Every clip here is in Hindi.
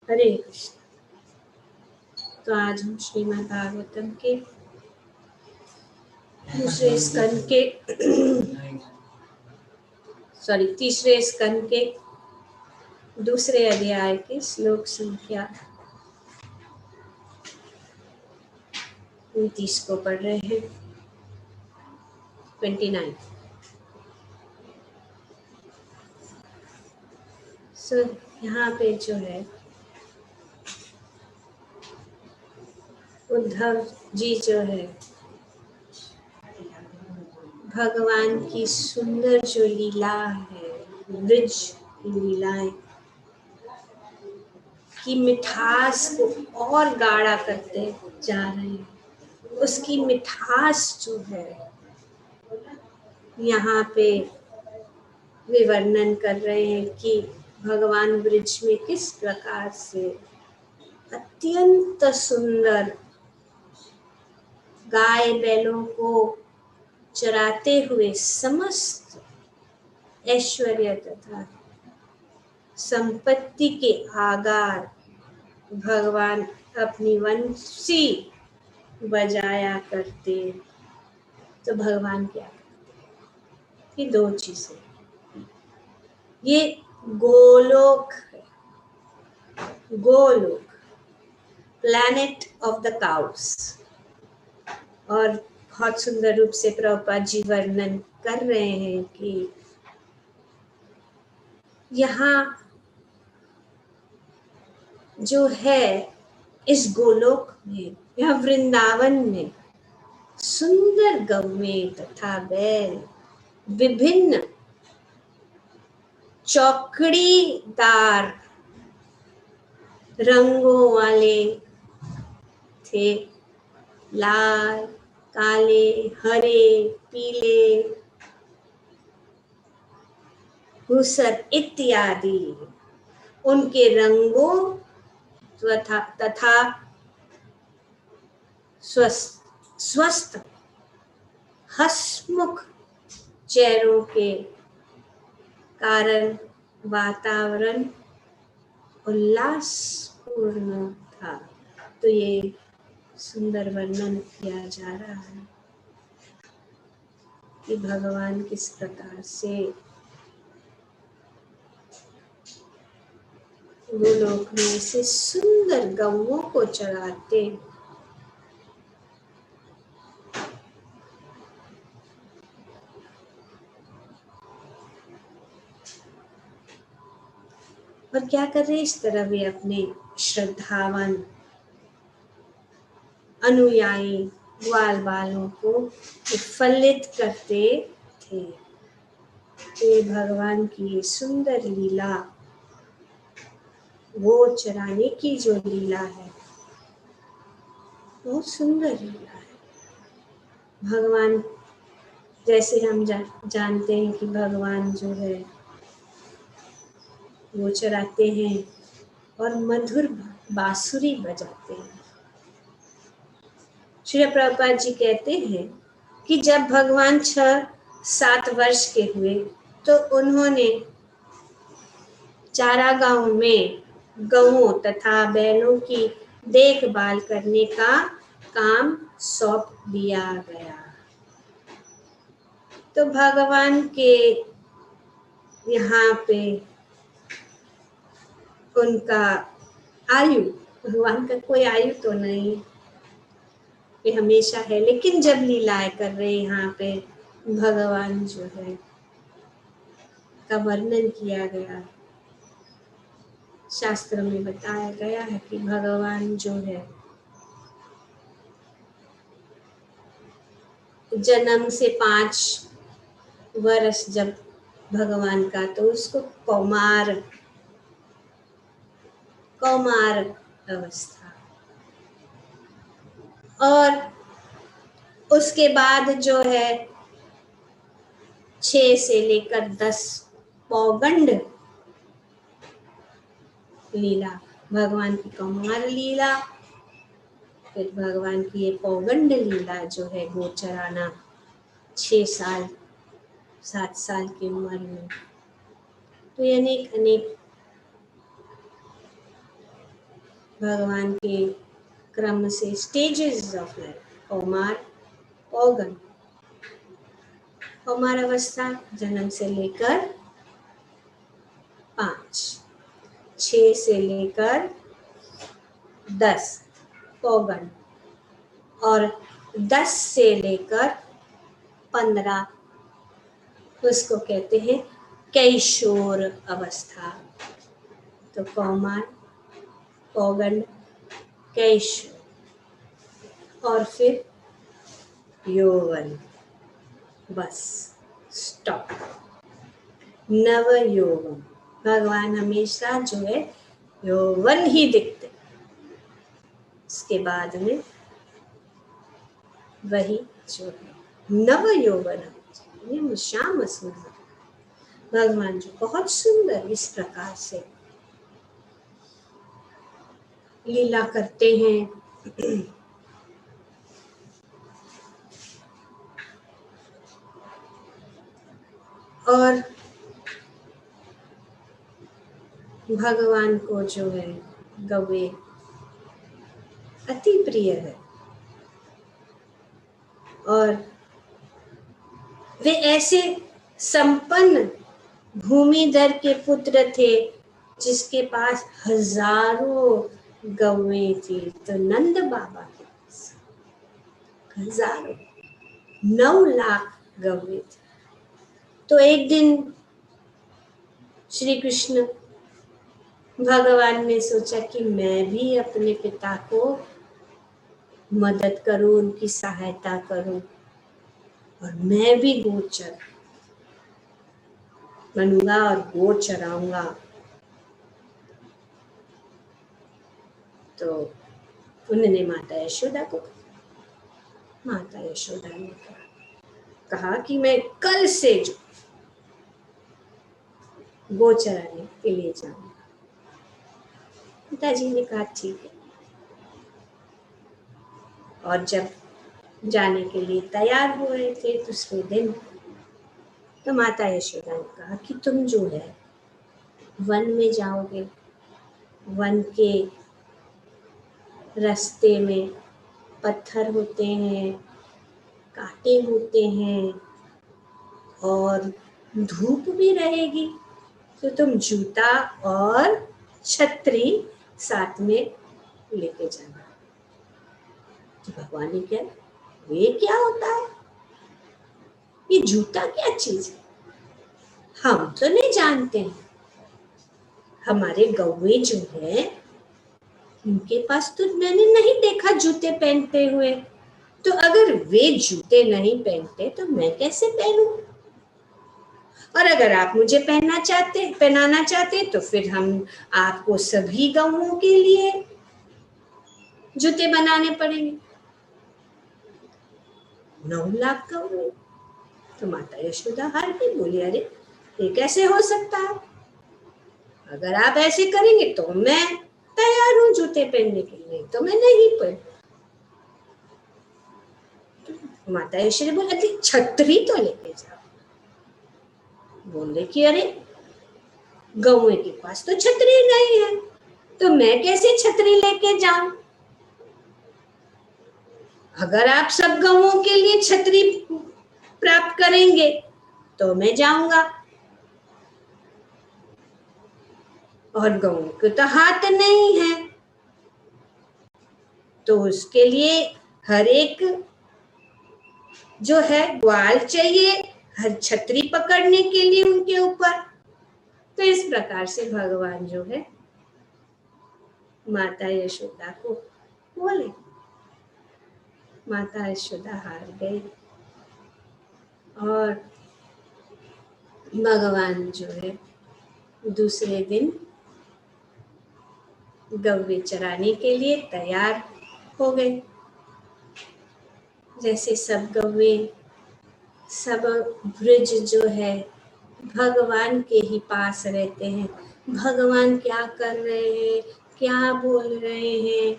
हरे कृष्ण। तो आज हम श्रीमद् भागवतम के दूसरे स्कंद के तीसरे स्कंद के दूसरे अध्याय के श्लोक संख्या 29 को पढ़ रहे हैं। 29। यहाँ पे जो है उद्धव जी जो है भगवान की सुंदर जो लीला है, ब्रिज लीलाएं की मिठास को और गाढ़ा करते जा रहे हैं। उसकी मिठास जो है यहाँ पे वे वर्णन कर रहे हैं कि भगवान ब्रिज में किस प्रकार से अत्यंत सुंदर गाय बैलों को चराते हुए समस्त ऐश्वर्य तथा संपत्ति के आगार भगवान अपनी वंशी बजाया करते। तो भगवान क्या करते? ये दो चीजें, ये गोलोक है, Golok, planet of the cows. और बहुत सुंदर रूप से प्रभुपाद जी वर्णन कर रहे हैं कि यहाँ जो है इस गोलोक में, यह वृंदावन में सुंदर गौएं तथा बैल विभिन्न चौकड़ीदार रंगों वाले थे, लाल, काले, हरे, पीले, धूसर इत्यादि। उनके रंगों तथा स्वस्थ हंसमुख चेहरों के कारण वातावरण उल्लासपूर्ण था। तो ये सुंदर वर्णन किया जा रहा है कि भगवान किस प्रकार से गोलोक में से सुंदर गौओं को चराते। और क्या कर रहे, इस तरह वे अपने श्रद्धावान अनुयायी ग्वाल बालों को उत्फुल्लित करते थे। ये भगवान की सुंदर लीला, वो चराने की जो लीला है, बहुत सुंदर लीला है। भगवान जैसे हम जानते हैं कि भगवान जो है वो चराते हैं और मधुर बांसुरी बजाते हैं। श्री प्रभुपाद जी कहते हैं कि जब भगवान 6-7 वर्ष के हुए तो उन्होंने चारागाहों में गौओं तथा बैलों की देखभाल करने का काम सौंप दिया गया। तो भगवान के यहाँ पे उनका आयु, भगवान का कोई आयु तो नहीं, ये हमेशा है, लेकिन जब लीलाएं कर रहे यहाँ पे भगवान जो है का वर्णन किया गया, शास्त्र में बताया गया है कि भगवान जो है जन्म से 5 वर्ष जब भगवान का, तो उसको कौमार अवस्था, और उसके बाद जो है 6 से लेकर 10 पौगंड लीला, भगवान की कौमार लीला, फिर भगवान की ये पौगंड लीला जो है गो चराना 6 साल 7 साल की उम्र में। तो ये अनेक भगवान के क्रम से स्टेजेस ऑफ लाइफ, कौमार, पौगन। कौमार अवस्था जन्म से लेकर 5, 6 से लेकर 10 पौगन, और 10 से लेकर 15 उसको कहते हैं कैशोर अवस्था। तो कौमार, पौगंड, कैशोर, और फिर यौवन, बस स्टॉप। नव यौवन, भगवान हमेशा जो है यौवन ही दिखते, उसके बाद में वही जो है नव यौवन, ये श्याम सुंदर भगवान जो बहुत सुंदर इस प्रकार से लीला करते हैं। और भगवान को जो है गौवे अति प्रिय है, और वे ऐसे संपन्न भूमिधर के पुत्र थे जिसके पास हजारों गौवें थी। तो नंद बाबा के पास हजारों, 9 लाख गौवें थी। तो एक दिन श्री कृष्ण भगवान ने सोचा कि मैं भी अपने पिता को मदद करूं, उनकी सहायता करूं, और मैं भी गोचर बनूंगा और गो चराऊंगा। तो उन्होंने माता यशोदा को, माता यशोदा ने कहा कि मैं कल से जो गो चराने के लिए जाऊंगा। पिताजी ने कहा ठीक है। और जब जाने के लिए तैयार हो रहे थे दूसरे दिन, तो माता यशोदा ने कहा कि तुम जो है वन में जाओगे, वन के रास्ते में पत्थर होते हैं, कांटे होते हैं, और धूप भी रहेगी, तो तुम जूता और छतरी साथ में लेके जाना। तो भगवान ने क्या, ये क्या होता है, ये जूता क्या चीज है, हम तो नहीं जानते हैं। हमारे गौवे जो है उनके पास तो मैंने नहीं देखा जूते पहनते हुए, तो अगर वे जूते नहीं पहनते तो मैं कैसे पहनूं? और अगर आप मुझे पहनाना चाहते तो फिर हम आपको सभी गौओं के लिए जूते बनाने पड़ेंगे। 9 लाख गौएं। तो माता यशोदा हार गई, बोली अरे ये कैसे हो सकता है, अगर आप ऐसे करेंगे तो मैं तैयार हूं जूते पहनने के लिए, तो मैं नहीं पहन। तो माता यशोदा बोली अरे छतरी तो लेके जाओ। बोले कि अरे गौए के पास तो छतरी नहीं है, तो मैं कैसे छतरी लेके जाऊं? अगर आप सब गौओं के लिए छतरी प्राप्त करेंगे तो मैं जाऊंगा, और गौओं को तो हाथ नहीं है, तो उसके लिए हर एक जो है ग्वाल चाहिए, हर छतरी पकड़ने के लिए उनके ऊपर। तो इस प्रकार से भगवान जो है माता यशोदा को बोले, माता यशोदा हार गई, और भगवान जो है दूसरे दिन गौवे चराने के लिए तैयार हो गए। जैसे सब गौवे, सब ब्रज जो है भगवान के ही पास रहते हैं, भगवान क्या कर रहे हैं, क्या बोल रहे हैं,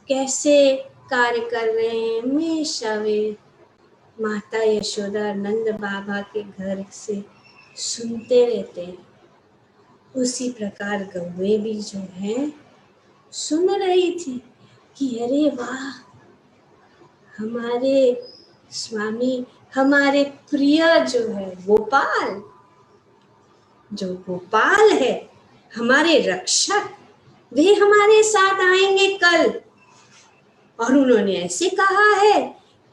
कैसे कार्य कर रहे हैं, हमेशा वे माता यशोदा नंद बाबा के घर से सुनते रहते हैं। उसी प्रकार गौवे भी जो हैं सुन रही थी कि अरे वाह, हमारे स्वामी, हमारे प्रिय जो है गोपाल, जो गोपाल है, हमारे रक्षक, वे हमारे साथ आएंगे कल। और उन्होंने ऐसे कहा है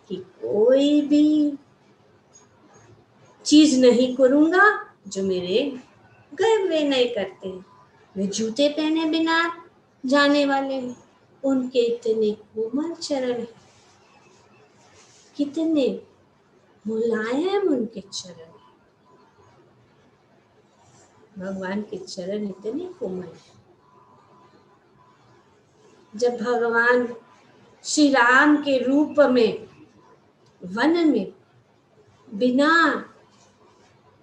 कि कोई भी चीज नहीं करूंगा जो मेरे घर वे नहीं करते हैं। वे जूते पहने बिना जाने वाले हैं। उनके इतने कोमल चरण हैं, कितने मुलायम उनके चरण हैं। भगवान के चरण इतने कोमल हैं। जब भगवान श्री राम के रूप में वन में बिना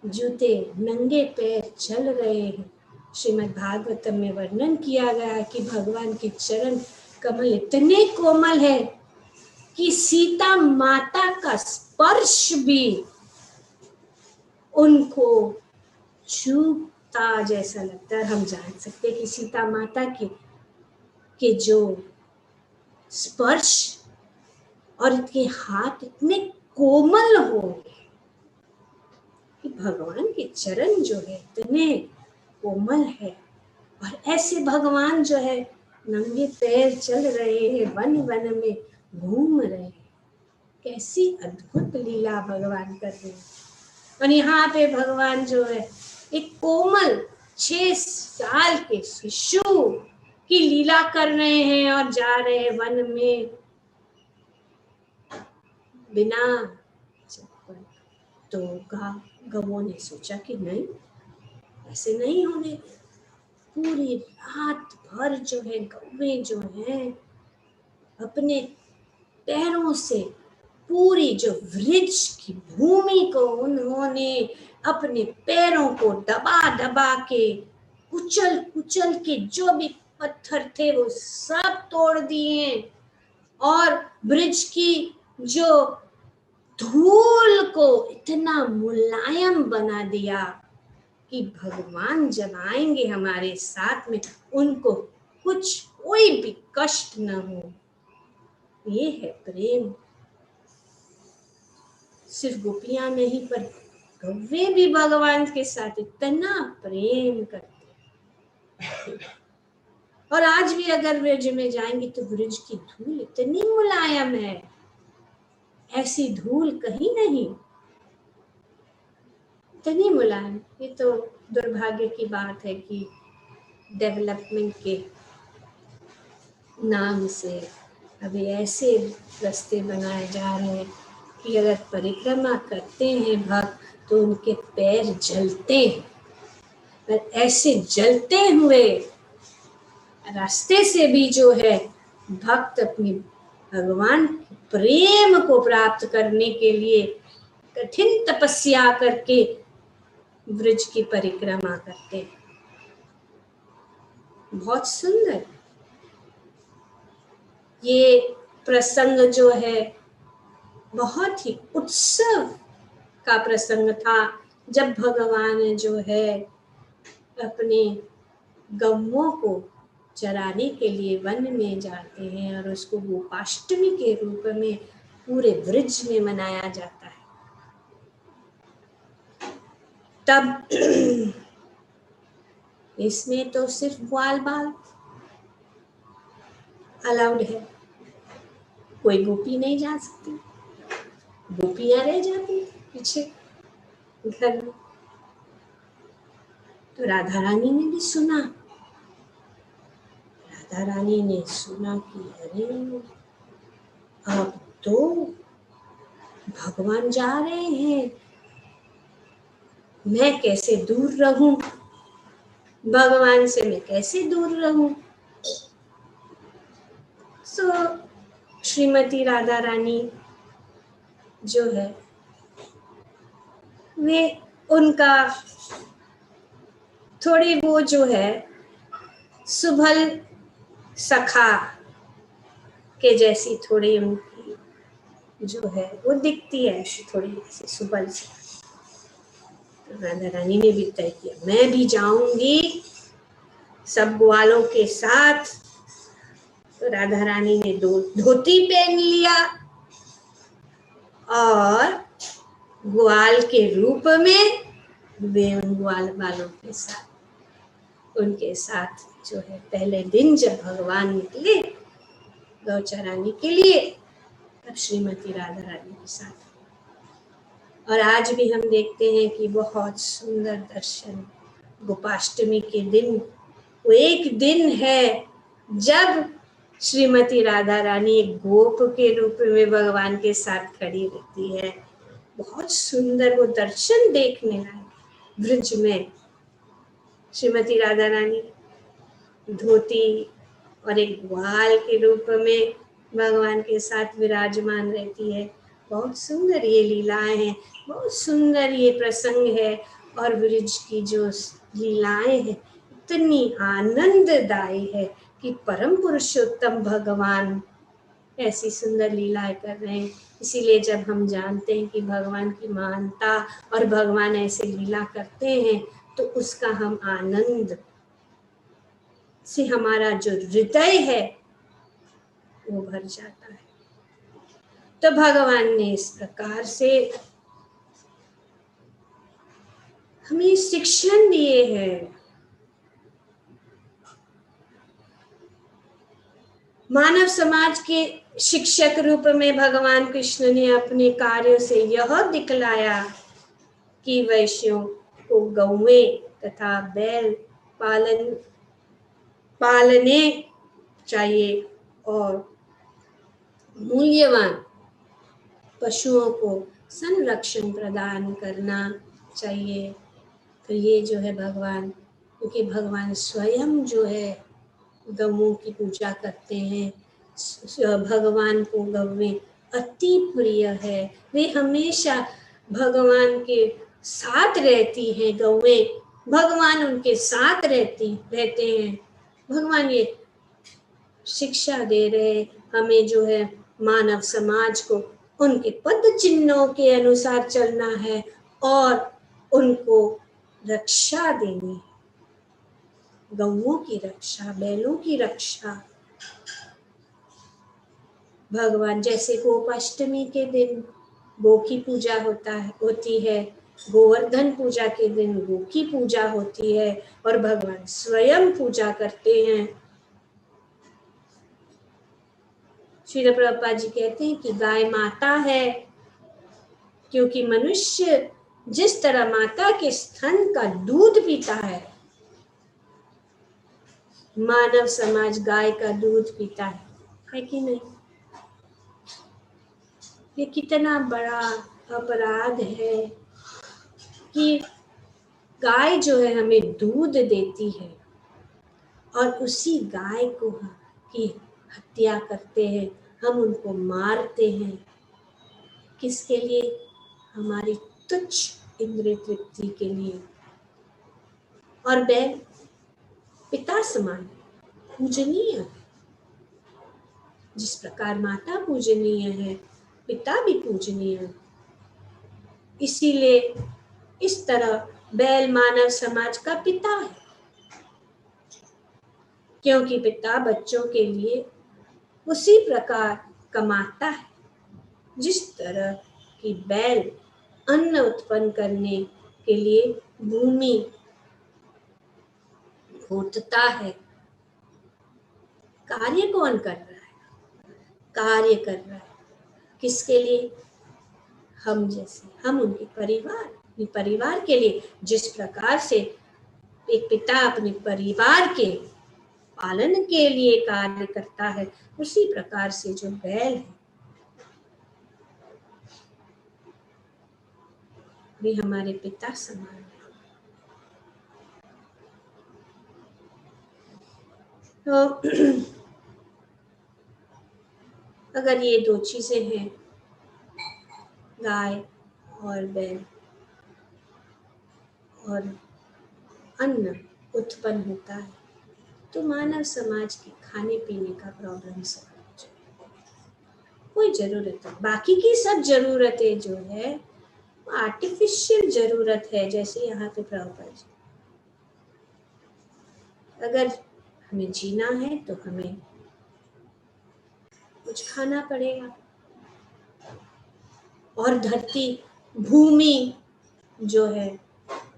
जूते नंगे पैर चल रहे हैं, श्रीमद् भागवतम में वर्णन किया गया है कि भगवान के चरण कमल इतने कोमल है कि सीता माता का स्पर्श भी उनको छूता जैसा लगता है। हम जान सकते हैं कि सीता माता के जो स्पर्श और इनके हाथ इतने कोमल होंगे कि भगवान के चरण जो है इतने कोमल है। और ऐसे भगवान जो है नंगे पैर चल रहे हैं, वन वन में घूम रहे हैं। कैसी अद्भुत लीला भगवान कर रहे हैं। और यहाँ पे भगवान जो है एक कोमल 6 साल के शिशु की लीला कर रहे हैं और जा रहे हैं वन में बिना चप्पल। तो गवों ने सोचा कि नहीं, ऐसे नहीं होने। पूरी रात भर जो है गौवे जो है अपने पैरों से पूरी जो वृक्ष की भूमि को उन्होंने अपने पैरों को दबा दबा के कुचल कुचल के जो भी पत्थर थे वो सब तोड़ दिए और वृक्ष की जो धूल को इतना मुलायम बना दिया कि भगवान जब आएंगे हमारे साथ में उनको कुछ कोई भी कष्ट न हो। ये है प्रेम। सिर्फ गोपियां नहीं पर कौवे भी भगवान के साथ इतना प्रेम करते। और आज भी अगर ब्रज में जाएंगे तो ब्रज की धूल इतनी मुलायम है, ऐसी धूल कहीं नहीं, इतनी मुलायम। ये तो दुर्भाग्य की बात है कि डेवलपमेंट के नाम से अभी ऐसे रास्ते बनाए जा रहे हैं कि अगर परिक्रमा करते हैं भक्त तो उनके पैर जलते हैं। पर ऐसे जलते हुए रास्ते से भी जो है भक्त अपनी भगवान प्रेम को प्राप्त करने के लिए कठिन तपस्या करके ब्रज की परिक्रमा करते हैं। बहुत सुंदर ये प्रसंग जो है बहुत ही उत्सव का प्रसंग था जब भगवान जो है अपने गौओं को चराने के लिए वन में जाते हैं और उसको गोपाष्टमी के रूप में पूरे ब्रज में मनाया जाता है। तब इसमें तो सिर्फ ग्वाल बाल अलाउड है, कोई गोपी नहीं जा सकती, गोपियां रह जाती पीछे घर में। तो राधा रानी ने भी सुना, राधा रानी ने सुना कि अरे अब तो भगवान जा रहे हैं, मैं कैसे दूर रहूं, भगवान से मैं कैसे दूर रहूं। सो श्रीमती राधा रानी जो है वे उनका थोड़ी वो जो है सुभल सखा के जैसी थोड़ी उनकी जो है वो दिखती है, ऐसी थोड़ी ऐसी सुबल सी। तो राधा रानी ने भी तय किया मैं भी जाऊंगी सब ग्वालों के साथ तो राधा रानी ने धोती पहन लिया और ग्वाल के रूप में वे उन ग्वाल वालों के साथ, उनके साथ जो है पहले दिन जब भगवान निकले गौ चराने के लिए, तब श्रीमती राधा रानी के साथ। और आज भी हम देखते हैं कि बहुत सुंदर दर्शन गोपाष्टमी के दिन, वो एक दिन है जब श्रीमती राधा रानी एक गोप के रूप में भगवान के साथ खड़ी रहती है। बहुत सुंदर वो दर्शन देखने लायक। ब्रज में श्रीमती राधा रानी धोती और एक ग्वाल के रूप में भगवान के साथ विराजमान रहती है। बहुत सुंदर ये लीलाएं हैं, बहुत सुंदर ये प्रसंग है। और ब्रज की जो लीलाएं हैं इतनी आनंददायी है कि परम पुरुषोत्तम भगवान ऐसी सुंदर लीलाएं कर रहे हैं। इसीलिए जब हम जानते हैं कि भगवान की महानता और भगवान ऐसे लीला करते हैं, तो उसका हम आनंद से हमारा जो हृदय है वो भर जाता है। तो भगवान ने इस प्रकार से हमें शिक्षण दिए हैं। मानव समाज के शिक्षक रूप में भगवान कृष्ण ने अपने कार्यों से यह दिखलाया कि वैश्यों को गौएं तथा बैल पालने चाहिए और मूल्यवान पशुओं को संरक्षण प्रदान करना चाहिए। तो ये जो है भगवान, क्योंकि भगवान स्वयं जो है गौओं की पूजा करते हैं। भगवान को गौएं अति प्रिय है। वे हमेशा भगवान के साथ रहती हैं। गौएं भगवान उनके साथ रहते हैं। भगवान ये शिक्षा दे रहे हमें जो है मानव समाज को उनके पद चिन्हों के अनुसार चलना है और उनको रक्षा देनी है। गौओं की रक्षा, बैलों की रक्षा। भगवान जैसे गोपाष्टमी के दिन गो की पूजा होती है, गोवर्धन पूजा के दिन गो की पूजा होती है और भगवान स्वयं पूजा करते हैं। श्रील प्रभुपाद जी कहते हैं कि गाय माता है, क्योंकि मनुष्य जिस तरह माता के स्तन का दूध पीता है, मानव समाज गाय का दूध पीता है कि नहीं? ये कितना बड़ा अपराध है कि गाय जो है हमें दूध देती है और उसी गाय को की हत्या करते हैं, हम उनको मारते हैं। किसके लिए? हमारी तुच्छ इंद्रिय तृप्ति के लिए। और बैल पिता समान पूजनीय है। जिस प्रकार माता पूजनीय है, पिता भी पूजनीय है। इसीलिए इस तरह बैल मानव समाज का पिता है, क्योंकि पिता बच्चों के लिए उसी प्रकार कमाता है जिस तरह की बैल अन्न उत्पन्न करने के लिए भूमि खोदता है। कार्य कौन कर रहा है? कार्य कर रहा है किसके लिए? हम जैसे, हम उनके परिवार के लिए। जिस प्रकार से एक पिता अपने परिवार के पालन के लिए कार्य करता है, उसी प्रकार से जो बैल है वे हमारे पिता समान है। तो अगर ये दो चीजें हैं, गाय और बैल, और अन्न उत्पन्न होता है, तो मानव समाज के खाने पीने का प्रॉब्लम सॉल्व हो जाए। कोई जरूरत है, बाकी की सब जरूरतें जो है आर्टिफिशियल जरूरत है। जैसे यहाँ पे प्रभुपाद जी, अगर हमें जीना है तो हमें कुछ खाना पड़ेगा। और धरती, भूमि जो है,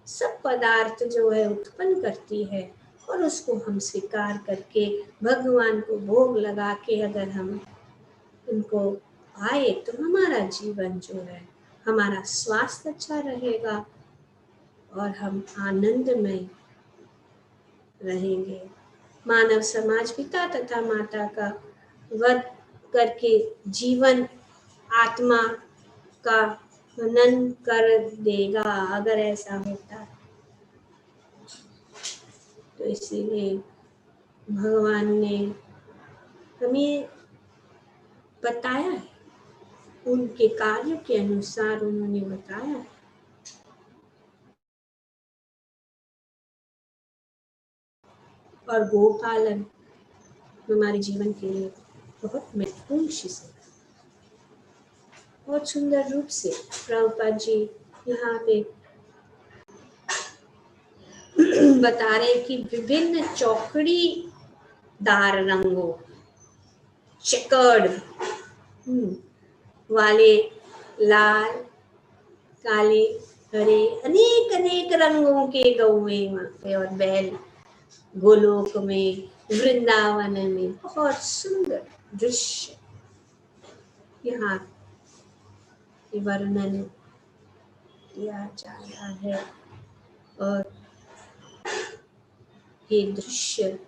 सब पदार्थ जो है उत्पन्न करती है, और उसको हम स्वीकार करके भगवान को भोग लगा के अगर हम उनको आए तो हमारा जीवन जो है, हमारा स्वास्थ्य अच्छा रहेगा और हम आनंदमय रहेंगे। मानव समाज पिता तथा माता का वध करके जीवन आत्मा का हनन कर देगा अगर ऐसा होता है। तो इसीलिए भगवान ने हमें बताया है, उनके कार्य के अनुसार उन्होंने बताया है। और गोपालन हमारे जीवन के लिए बहुत महत्वपूर्ण चीज है। बहुत सुंदर रूप से प्रभुपाद जी यहाँ पे बता रहे कि विभिन्न चौकड़ीदार रंगों, चेकर्ड वाले लाल, काले, हरे, अनेक अनेक रंगों के गौए वहाँ पे और बैल गोलोक में, वृंदावन में बहुत सुंदर दृश्य यहाँ वर्णन किया जा रहा है। और ये दृश्य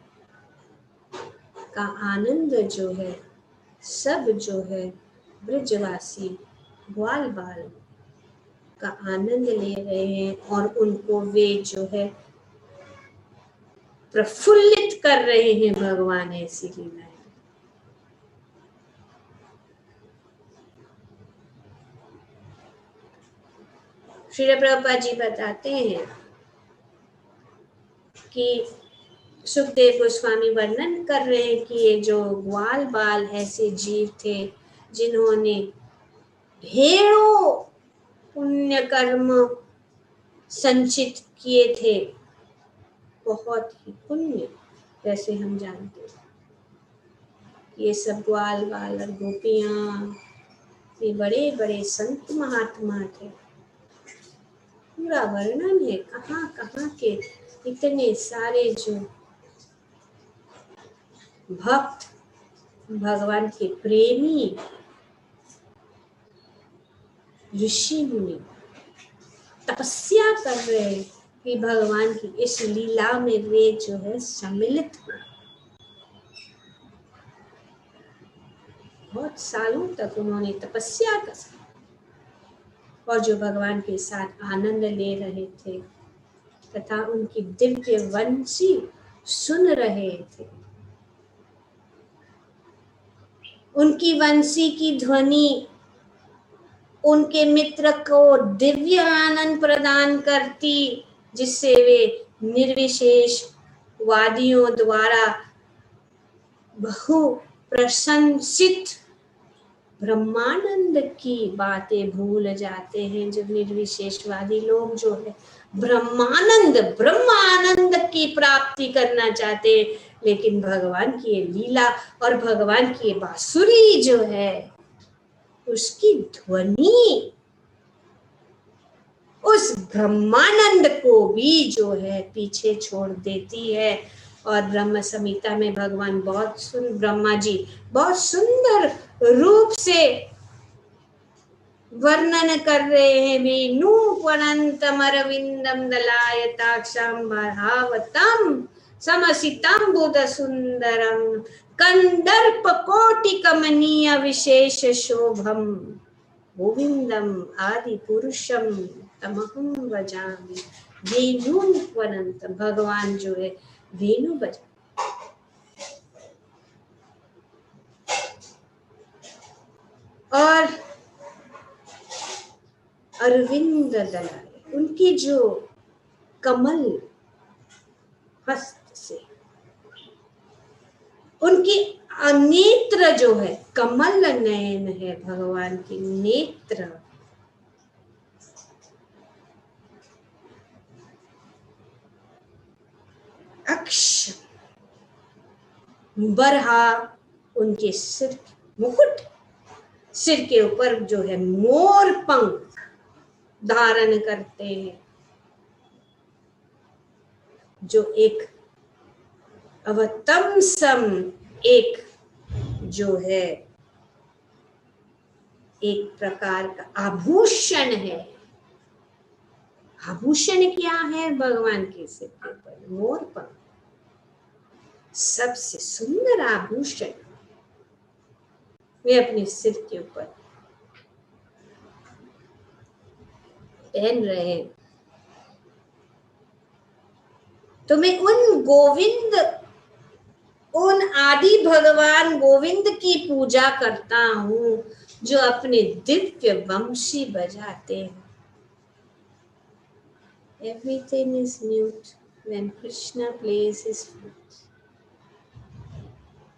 का आनंद जो है, सब जो है ब्रजवासी ग्वाल बाल का आनंद ले रहे हैं और उनको वे जो है प्रफुल्लित कर रहे हैं। भगवान ऐसी लीलाएं। श्री प्रभुपाद जी बताते हैं कि सुखदेव गोस्वामी वर्णन कर रहे हैं कि ये जो ग्वाल बाल ऐसे जीव थे जिन्होंने ढेरों पुण्य कर्म संचित किए थे, बहुत ही पुण्य, जैसे हम जानते हैं ये सब ग्वाल बाल और गोपियां, ये बड़े बड़े संत महात्मा थे। पूरा वर्णन है कहाँ कहाँ के इतने सारे जो भक्त, भगवान के प्रेमी ऋषि मुनि तपस्या कर रहे हैं कि भगवान की इस लीला में वे जो है सम्मिलित हो। बहुत सालों तक उन्होंने तपस्या की और जो भगवान के साथ आनंद ले रहे थे तथा उनकी दिव्य वंशी सुन रहे थे। उनकी वंशी की ध्वनि उनके मित्र को दिव्य आनंद प्रदान करती, जिससे वे निर्विशेष वादियों द्वारा बहु प्रशंसित ब्रह्मानंद की बातें भूल जाते हैं। जब निर्विशेषवादी लोग जो है ब्रह्मानंद, ब्रह्म आनंद की प्राप्ति करना चाहते हैं, लेकिन भगवान की ये लीला और भगवान की ये बांसुरी जो है उसकी ध्वनि उस ब्रह्मानंद को भी जो है पीछे छोड़ देती है। और ब्रह्म संहिता में भगवान ब्रह्मा जी बहुत सुंदर रूप से वर्णन कर रहे हैं। वीणुपनंतम अरविंदम दलायताक्षं भारावतम समसितं बुध सुंदरं कंदर्प कोटि कमनीय विशेष शोभम गोविंदम आदि पुरुषम तमहम भजामि। वेणुपनंतम, भगवान जो है वेणु बजा, और अरविंद दलाय, उनकी जो कमल हस्त से, उनकी नेत्र जो है कमल नयन है भगवान की नेत्र। अक्ष बरहा उनके सिर मुकुट, सिर के ऊपर जो है मोर पंख धारण करते हैं, जो एक अवतमसम एक जो है एक प्रकार का आभूषण है। आभूषण क्या है भगवान के सिर के ऊपर? मोर पंख, सबसे सुंदर आभूषण वे अपने सिर के ऊपर पहन रहे हैं। तो मैं उन गोविंद, उन आदि भगवान गोविंद की पूजा करता हूं जो अपने दिव्य वंशी बजाते हैं। Everything is mute when Krishna plays his flute.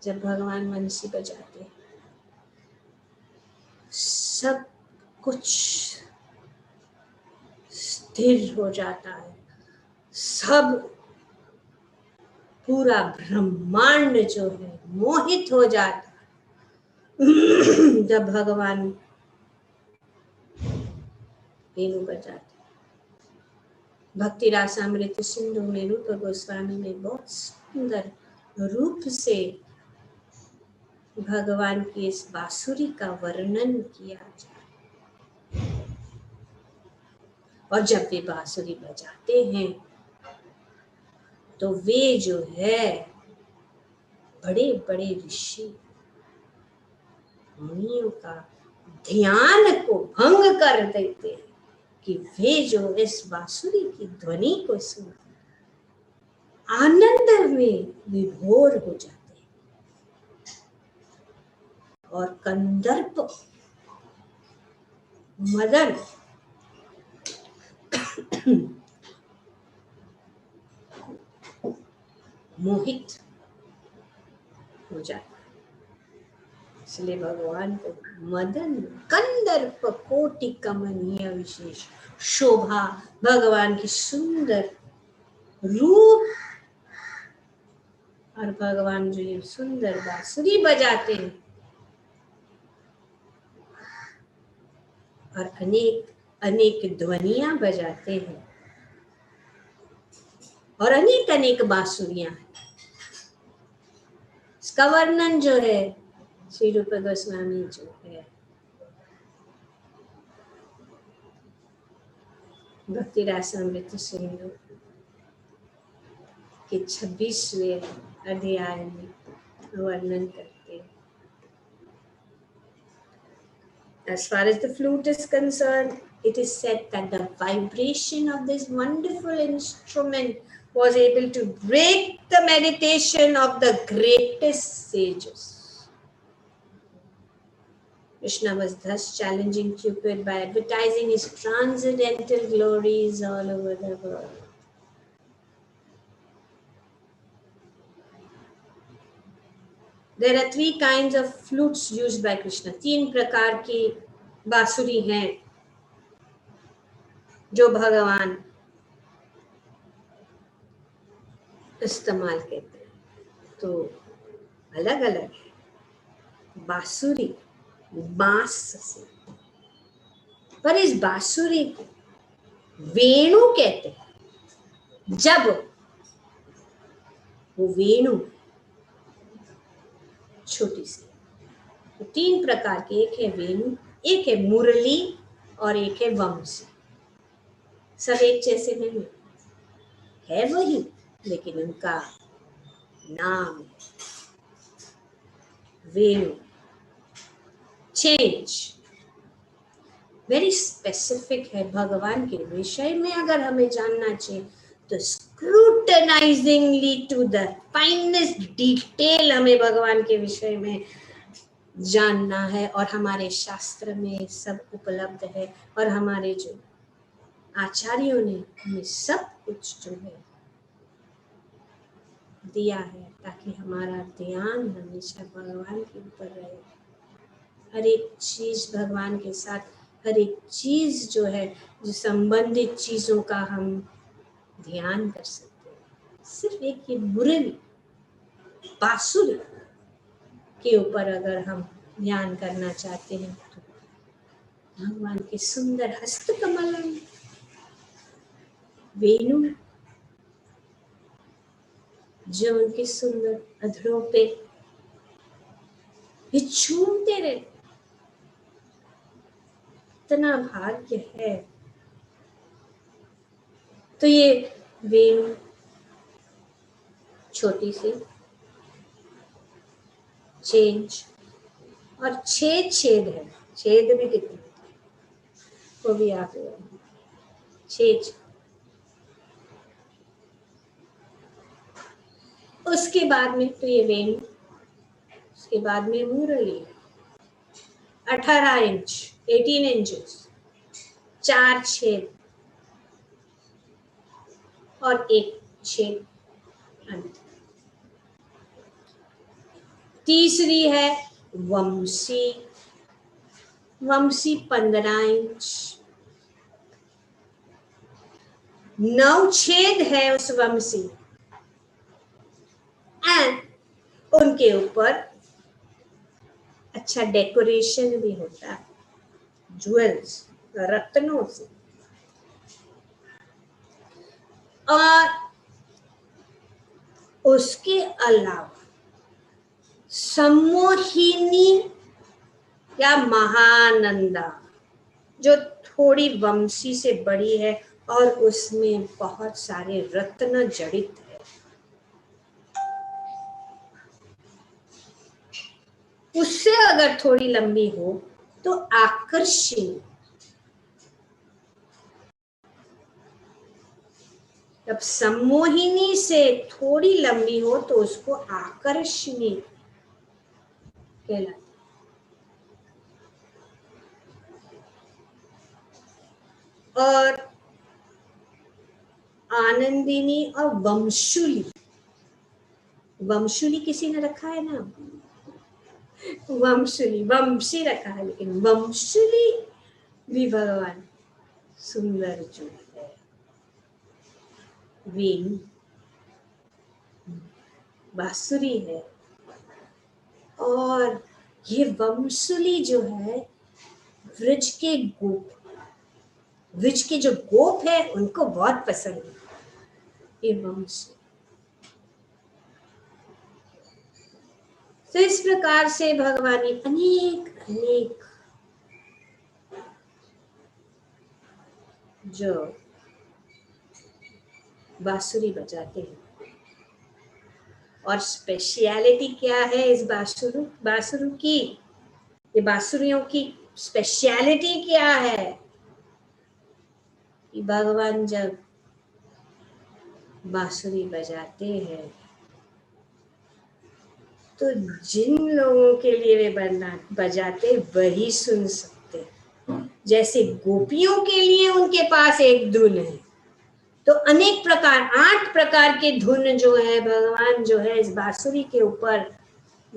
जब भगवान वंशी बजाते हैं सब कुछ स्थिर हो जाता है, सब पूरा ब्रह्मांड जो है मोहित हो जाता है जब भगवान वेणु बजाते। भक्ति रासामृत सिंधु में रूप गोस्वामी ने बहुत सुंदर रूप से भगवान की इस बांसुरी का वर्णन किया जाए। और जब वे बांसुरी बजाते हैं तो वे जो है बड़े बड़े ऋषि मुनियों का ध्यान को भंग कर देते हैं कि वे जो इस बांसुरी की ध्वनि को सुन आनंद में विभोर हो जाते हैं। और कंदर्प मदन मोहित हो जाता है। इसलिए भगवान को मदन कंदर्प कोटि कमनीय विशेष शोभा, भगवान की सुंदर रूप और भगवान जो ये सुंदर बांसुरी बजाते हैं और अनेक अनेक ध्वनियां बजाते हैं और अनेक अनेक बांसुरियां हैं। इसका वर्णन जो है श्री रूप गोस्वामी जो है भक्ति रासामृत सिंधु के 26वें अध्याय में वर्णन करते हैं। As far as the flute is concerned, it is said that the vibration of this wonderful instrument was able to break the meditation of the greatest sages. Krishna was thus challenging Cupid by advertising his transcendental glories all over the world. There are 3 kinds of flutes used by Krishna. 3 प्रकार की बांसुरी हैं जो भगवान इस्तेमाल करते हैं। तो अलग अलग है बांसुरी बांस से, पर इस बांसुरी को वेणु कहते हैं। जब वो वेणु छोटी सी, तो 3 प्रकार की, एक है वेणु, एक है मुरली और एक है वंशी। सब एक जैसे नहीं है वही, लेकिन उनका नाम वेणु चेंज वेरी स्पेसिफिक है। भगवान के विषय में अगर हमें जानना चाहिए तो स्क्रूटनाइजिंगली टू द फाइनेस्ट डिटेल हमें भगवान के विषय में जानना है। और हमारे शास्त्र में सब उपलब्ध है और हमारे जो आचार्यों ने हमें सब कुछ जो है दिया है ताकि हमारा ध्यान हमेशा भगवान के ऊपर रहे। हर एक चीज भगवान के साथ, हर एक चीज जो है जो संबंधित चीजों का हम ध्यान कर सकते हैं। सिर्फ एक ये मुरली बांसुरी के ऊपर अगर हम ध्यान करना चाहते हैं तो भगवान के सुंदर हस्त कमल, वेणु जो उनके सुंदर अधरों पे झूमते रहे, इतना भाग्य है। तो ये वेणु छोटी सी चेंज और छेद छेद है, छेद भी कितने वो भी आप छेद। उसके बाद में तो ये वेणु, उसके बाद में मुरली 18 इंच 18 इंचेस, 4 छेद और 1 छेद अंत। तीसरी है वंशी, वंशी 15 इंच, 9 छेद है उस वंशी एंड उनके ऊपर अच्छा डेकोरेशन भी होता है ज्वेल्स, रत्नों से। और उसके अलावा सम्मोहिनी या महानंदा जो थोड़ी वंशी से बड़ी है और उसमें बहुत सारे रत्न जड़ित है। उससे अगर थोड़ी लंबी हो तो आकर्षणी, जब सम्मोहिनी से थोड़ी लंबी हो तो उसको आकर्षणी कहलाता। और आनंदिनी और वंशुली, वंशुली किसी ने रखा है ना, वंशुली वंशी रखा है लेकिन वंशुली भी भगवान सुंदर जो है। वीण बांसुरी है और ये वंशुली जो है वृक्ष के गोप, वृक्ष के जो गोप है उनको बहुत पसंद है ये वंश। तो इस प्रकार से भगवान ने अनेक अनेक जो बांसुरी बजाते हैं। और स्पेशलिटी क्या है इस बांसुरी की, ये बांसुरियों की स्पेशलिटी क्या है कि भगवान जब बांसुरी बजाते हैं तो जिन लोगों के लिए वे बजाते वही सुन सकते। जैसे गोपियों के लिए उनके पास एक धुन है, तो अनेक प्रकार 8 प्रकार के धुन जो है भगवान जो है इस बांसुरी के ऊपर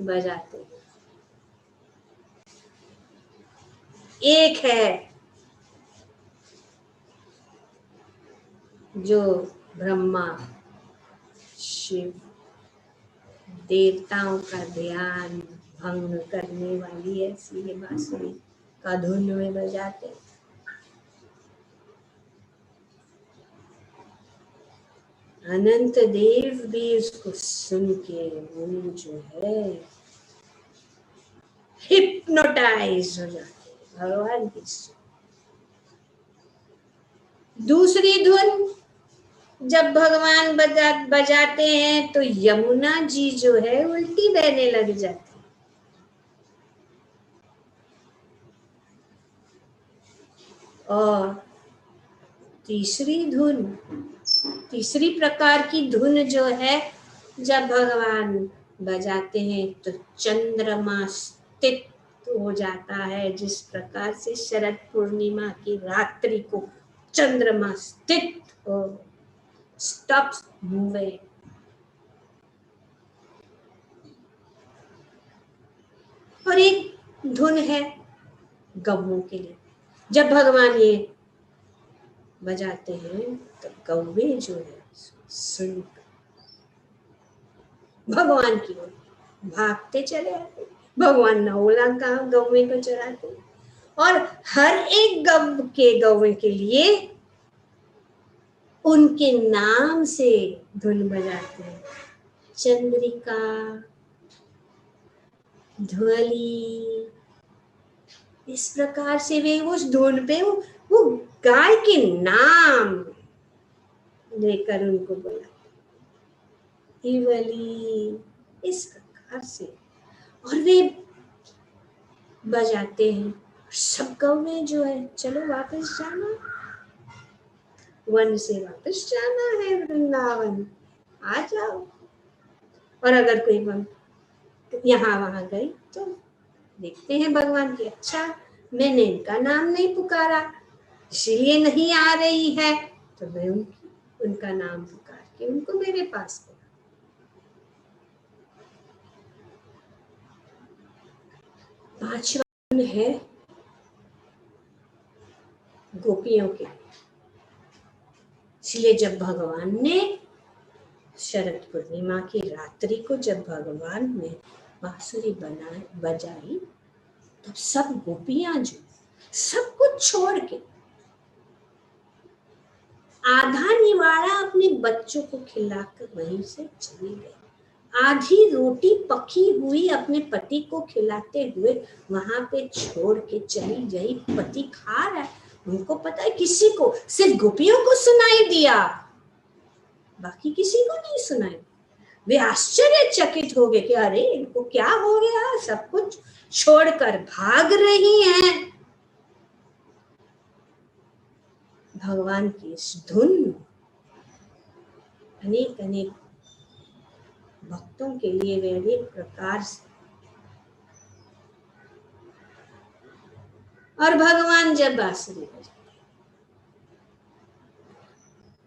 बजाते। एक है जो ब्रह्मा शिव देवताओं का ध्यान भंग करने वाली है, इसलिए बांसुरी का धुन में बजाते। अनंत देव भी उसको सुन के वो जो है हिप्नोटाइज हो जाते भगवान की। दूसरी धुन जब भगवान बजाते हैं तो यमुना जी जो है उल्टी बहने लग जाती। और तीसरी धुन, तीसरी प्रकार की धुन जो है जब भगवान बजाते हैं तो चंद्रमा स्थित हो जाता है। जिस प्रकार से शरद पूर्णिमा की रात्रि को चंद्रमा स्थित हो, स्टॉप्स मूविंग। और एक धुन है गौओं के लिए, जब भगवान ये बजाते हैं तो गौवे जो है सुन भगवान की ओर भागते चले आते, भगवान 9 लाख गौवे को चराते और हर एक गौवे के लिए उनके नाम से धुन बजाते हैं। चंद्रिका, ध्वली, इस प्रकार से वे उस धुन पे वो गाय के नाम लेकर उनको बुलाते, इवली, इस प्रकार से। और वे बजाते हैं। सब गौवें जो है, चलो वापस जाना, वन से वापस जाना है वृंदावन, आ जाओ। और अगर कोई यहाँ वहां गई तो देखते हैं भगवान की, अच्छा मैंने इनका नाम नहीं पुकारा इसीलिए नहीं आ रही है, तो मैं उनका नाम पुकार के उनको मेरे पास बुला। पांचवा है गोपियों के। इसलिए जब भगवान ने शरद पूर्णिमा की रात्रि को जब भगवान ने बांसुरी बजाई, तब सब गोपियां जो सब कुछ छोड़ के आधा निवाड़ा अपने बच्चों को खिलाकर वहीं से चली गई। आधी रोटी पकी हुई अपने पति को खिलाते हुए वहां पे छोड़ के चली गई। पति खा रहा है, उनको पता है, किसी को, सिर्फ गोपियों को सुनाई दिया, बाकी किसी को नहीं सुनाई। वे आश्चर्यचकित हो गए कि अरे इनको क्या हो गया, सब कुछ छोड़कर भाग रही हैं। भगवान की इस धुन अनेक अनेक भक्तों के लिए वे अनेक प्रकार से, और भगवान जब बांसुरी बजाते,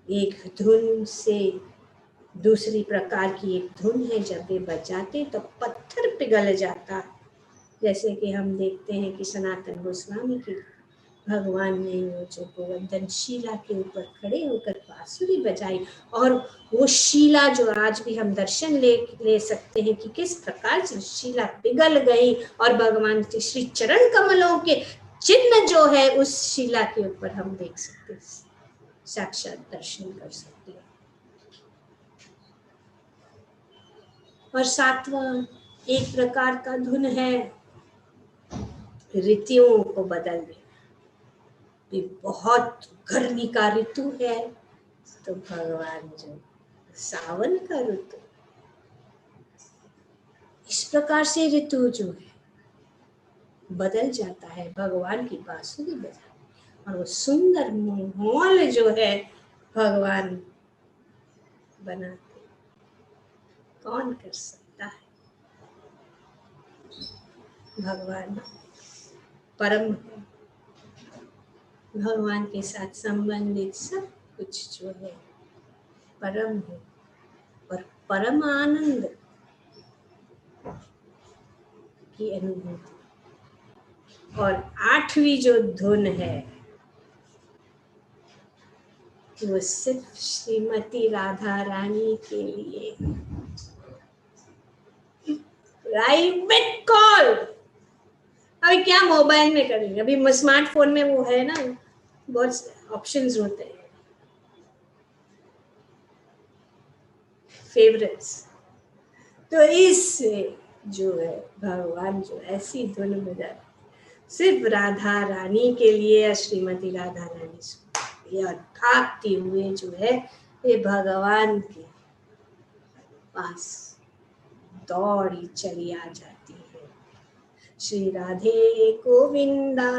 एक धुन से दूसरी प्रकार की एक धुन है, जब वे बजाते तो पत्थर पिघल जाता है। जैसे कि हम देखते हैं कि सनातन गोस्वामी की भगवान ने वो जो गोवर्धन शिला के ऊपर खड़े होकर बांसुरी बजाई, और वो शिला जो आज भी हम दर्शन ले सकते हैं कि किस प्रकार से शिला पिघल गई, और भगवान के श्री चरण कमलों के चिन्ह जो है उस शिला के ऊपर हम देख सकते हैं, साक्षात दर्शन कर सकते हैं। और सातवां एक प्रकार का धुन है ऋतुओं को बदलने। बहुत गर्मी का ऋतु है तो भगवान जो सावन का ऋतु, इस प्रकार से ऋतु जो है बदल जाता है भगवान की बांसुरी बजा, और वो सुंदर माहौल जो है भगवान बनाते, कौन कर सकता है। भगवान परम है, भगवान के साथ संबंधित सब कुछ जो है परम है, और परम आनंद की अनुभूति। और आठवीं जो धुन है वो सिर्फ श्रीमती राधा रानी के लिए, प्राइवेट कॉल। अभी क्या मोबाइल में करेंगे, अभी स्मार्टफोन में वो है ना, बहुत ऑप्शंस होते हैं, फेवरेट्स। तो इससे जो है भगवान जो ऐसी धुन बजा सिर्फ राधा रानी के लिए, श्रीमती राधा रानी या भागती हुए जो है ये भगवान के पास दौड़ी चली आ जाती है। श्री राधे गोविंदा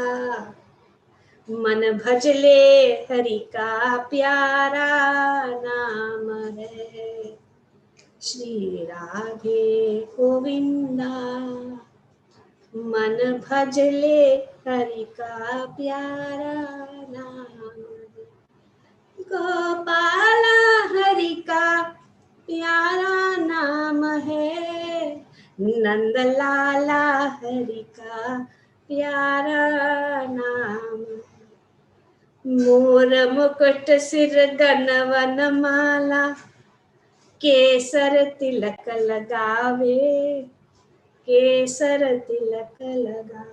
मन भजले हरि का प्यारा नाम है। श्री राधे गोविंदा मन भजले हरि का प्यारा नाम, गोपाला हरि का प्यारा नाम है, नंदलाला हरि का प्यारा नाम। मोर मुकुट सिर गनवन माला, केसर तिलक लगावे, केसर तिलक लगा।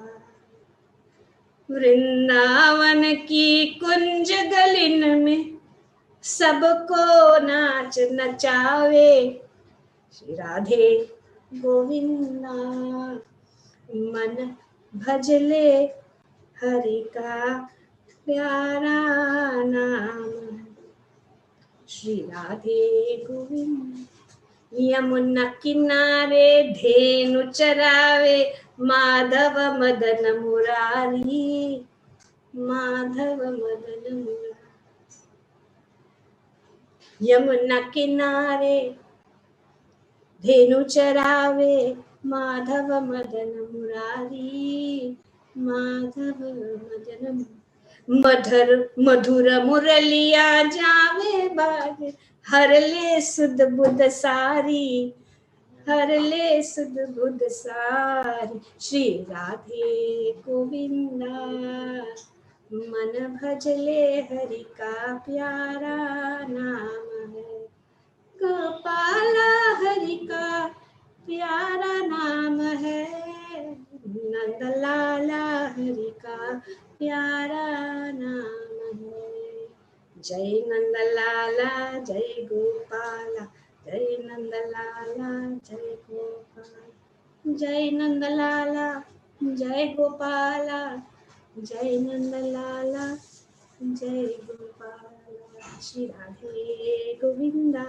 वृंदावन की कुंज गलिन में सबको नाच नचावे, श्री राधे गोविंदा मन भजले हरि का प्यारा नाम, श्री राधे गोविंद। यमुना किनारे धेनु चरावे, माधव मदन मुरारी, माधव मदन मुरारी। यमुना किनारे धेनु चरावे, माधव मदन मुरारी, माधव मदन। मधुर मुरलिया जावे बाजे, हर ले सुध बुध सारी, हर ले सुध बुध सारी, श्री राधे गोविंदा मन भजले हरि का प्यारा नाम है। गोपाला हरि का प्यारा नाम है, नंदलाला हरि का प्यारा नाम है। जय नंदलाला जय गोपाला, जय नंदलाला जय गोपाला, जय नंदलाला जय गोपाला, जय नंदलाला जय गोपाला, श्री राधे गोविंदा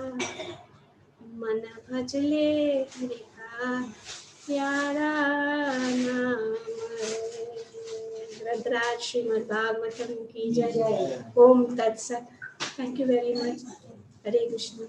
मन भजले हरि का प्यारा नाम है। ग्रंथराज श्रीमद् भागवतम की जय। ओम तत्सत। Thank you very much. Hare Krishna.